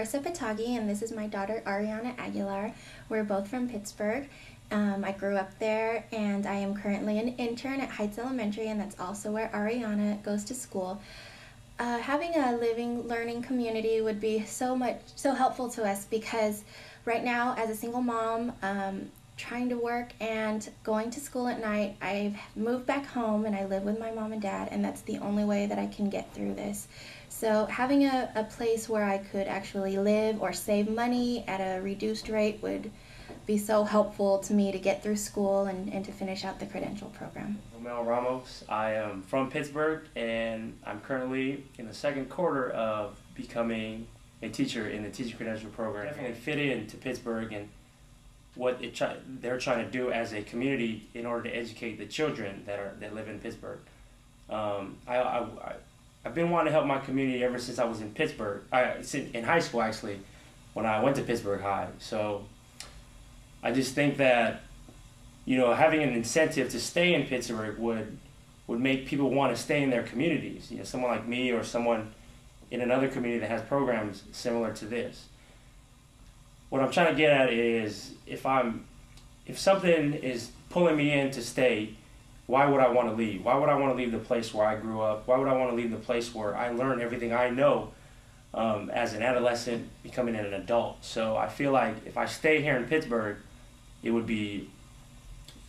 Carissa Patagi, and this is my daughter Ariana Aguilar. We're both from Pittsburgh. I grew up there, and I am currently an intern at Heights Elementary, and that's also where Ariana goes to school. Having a living, learning community would be so helpful to us, because right now, as a single mom, trying to work and going to school at night, I've moved back home and I live with my mom and dad, and that's the only way that I can get through this. So having a place where I could actually live or save money at a reduced rate would be so helpful to me to get through school and to finish out the credential program. Romel Ramos. I am from Pittsburgh, and I'm currently in the second quarter of becoming a teacher in the teaching credential program. Definitely fit into Pittsburgh and what they're trying to do as a community in order to educate the children that live in Pittsburgh. I've been wanting to help my community ever since I was in Pittsburgh, in high school actually, when I went to Pittsburgh High. So I just think that, you know, having an incentive to stay in Pittsburgh would make people want to stay in their communities. You know, someone like me or someone in another community that has programs similar to this. What I'm trying to get at is, if something is pulling me in to stay, why would I want to leave? Why would I want to leave the place where I grew up? Why would I want to leave the place where I learned everything I know as an adolescent, becoming an adult? So I feel like if I stay here in Pittsburgh, it would be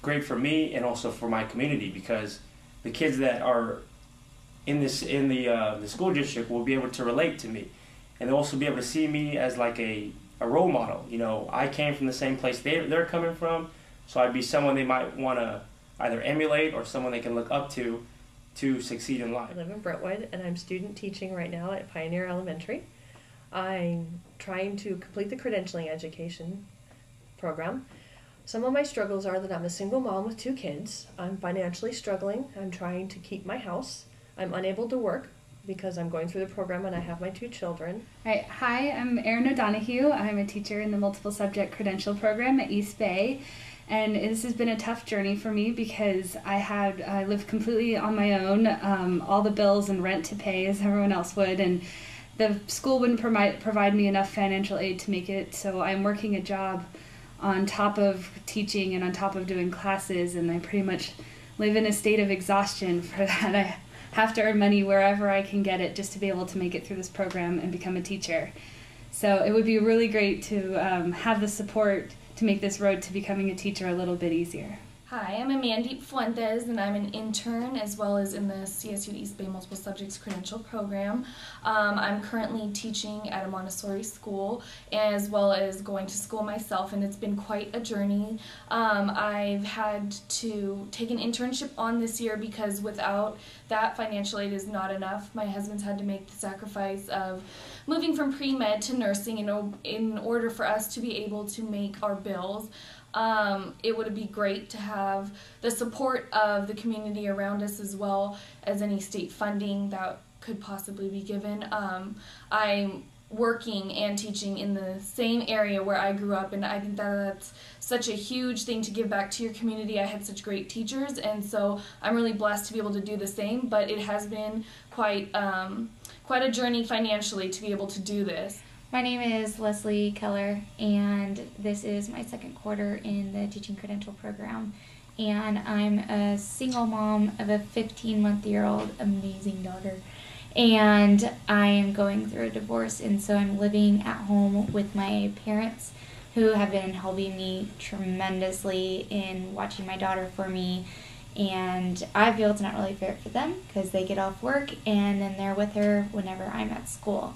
great for me and also for my community, because the kids that are in the school district will be able to relate to me, and they'll also be able to see me as like a role model. You know, I came from the same place they're coming from, so I'd be someone they might want to either emulate or someone they can look up to succeed in life. I live in Brentwood, and I'm student teaching right now at Pioneer Elementary. I'm trying to complete the credentialing education program. Some of my struggles are that I'm a single mom with 2 kids. I'm financially struggling. I'm trying to keep my house. I'm unable to work because I'm going through the program and I have my 2 children. Right. Hi, I'm Erin O'Donohue. I'm a teacher in the multiple subject credential program at East Bay. And this has been a tough journey for me because I live completely on my own, all the bills and rent to pay as everyone else would, and the school wouldn't provide me enough financial aid to make it, so I'm working a job on top of teaching and on top of doing classes, and I pretty much live in a state of exhaustion for that. I have to earn money wherever I can get it just to be able to make it through this program and become a teacher. So it would be really great to have the support to make this road to becoming a teacher a little bit easier. Hi, I'm Amandeep Fuentes, and I'm an intern as well as in the CSU East Bay Multiple Subjects Credential Program. I'm currently teaching at a Montessori school as well as going to school myself, and it's been quite a journey. I've had to take an internship on this year because without that, financial aid is not enough. My husband's had to make the sacrifice of moving from pre-med to nursing in order for us to be able to make our bills. It would be great to have the support of the community around us as well as any state funding that could possibly be given. I'm working and teaching in the same area where I grew up, and I think that's such a huge thing to give back to your community. I had such great teachers, and so I'm really blessed to be able to do the same, but it has been quite a journey financially to be able to do this. My name is Leslie Keller, and this is my second quarter in the teaching credential program. And I'm a single mom of a 15-month-old amazing daughter. And I am going through a divorce, and so I'm living at home with my parents, who have been helping me tremendously in watching my daughter for me. And I feel it's not really fair for them because they get off work and then they're with her whenever I'm at school.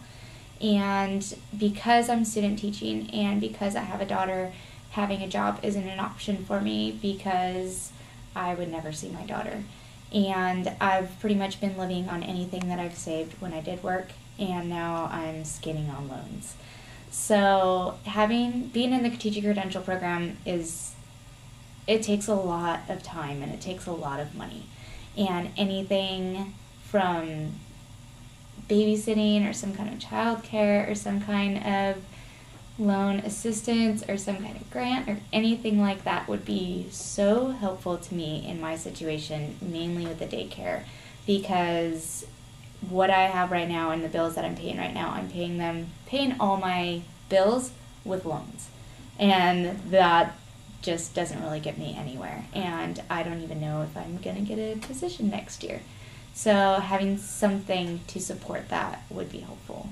And because I'm student teaching and because I have a daughter, having a job isn't an option for me because I would never see my daughter. And I've pretty much been living on anything that I've saved when I did work, and now I'm skinning on loans. So being in the teaching credential program it takes a lot of time and it takes a lot of money. And anything from babysitting or some kind of child care or some kind of loan assistance or some kind of grant or anything like that would be so helpful to me in my situation, mainly with the daycare, because what I have right now and the bills that I'm paying right now, I'm paying all my bills with loans. And that just doesn't really get me anywhere. And I don't even know if I'm going to get a position next year. So having something to support that would be helpful.